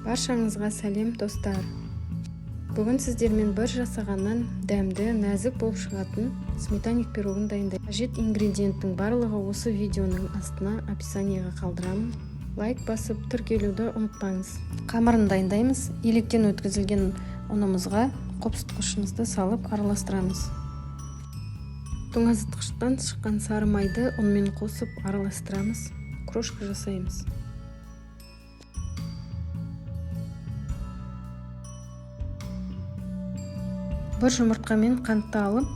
Баршаңызға сәлем достар. Бүгін сіздермен бір жасағаннан дәмді, нәзік болып шығатын сметанник пирогын дайындаймын. Қажет ингредиенттің барлығы осы видеоның астына описаниеға қалдырамын. Лайк басып тіркелуді ұмытпаңыз. Қамырын дайындаймыз. Електен өткізілген ұнымызға қопсытқышымызды салып араластырамыз. Тоңазытқыштан шыққан сары майды ұнмен қосып араластырамыз. Крошка жасаймыз. Бір жұмыртқамен қантты алып,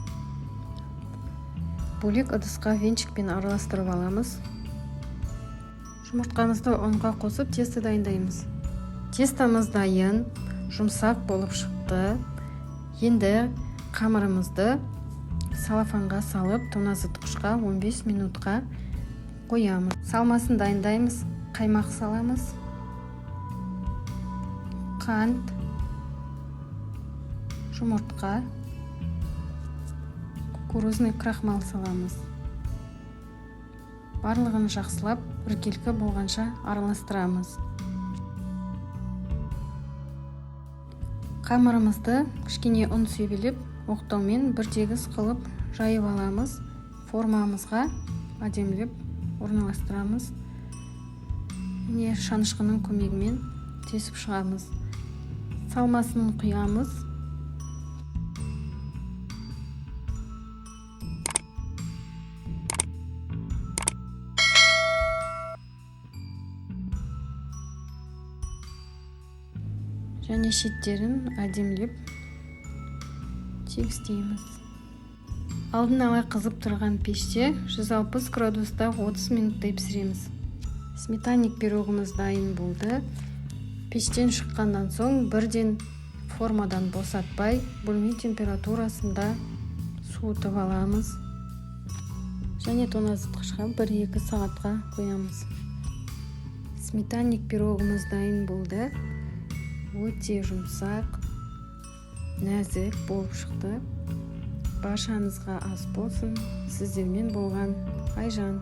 бөлек ыдысқа венчикпен араластырып аламыз. Жұмыртқамызды ұнға қосып тесто дайындаймыз. Тестомыз дайын, жұмсақ болып шықты. Енді қамырымызды салафанға салып, тоңазытқышқа 15 минутқа қоямыз. Салмасын дайындаймыз. Қаймақ саламыз. Қант, жұмыртқа, кукурузный крахмал саламыз. Барлығын жақсылап, біркелкі болғанша араластырамыз. Қамырымызды кішкене ұн себелеп, оқтаумен бір тегіс қылып жайып аламыз. Формамызға әдемілеп орналастырамыз. Міне шанышқының көмегімен тесіп шығамыз. Салмасын құямыз. Және шеттерін әдемілеп тегістейміз. Алдын ала қызып тұрған пеште 160 градуста 30 минуттай пісіреміз. Сметанник пирогымыз дайын болды. Пештен шыққаннан соң бірден формадан босатпай, бөлме температурасында суытып аламыз. Және тоңазытқышқа 1-2 сағатқа қоямыз. Сметанник пирогымыз дайын болды. Өте жұмсақ, нәзік болып шықты. Баршаңызға ас болсын. Сіздермен болған Айжан.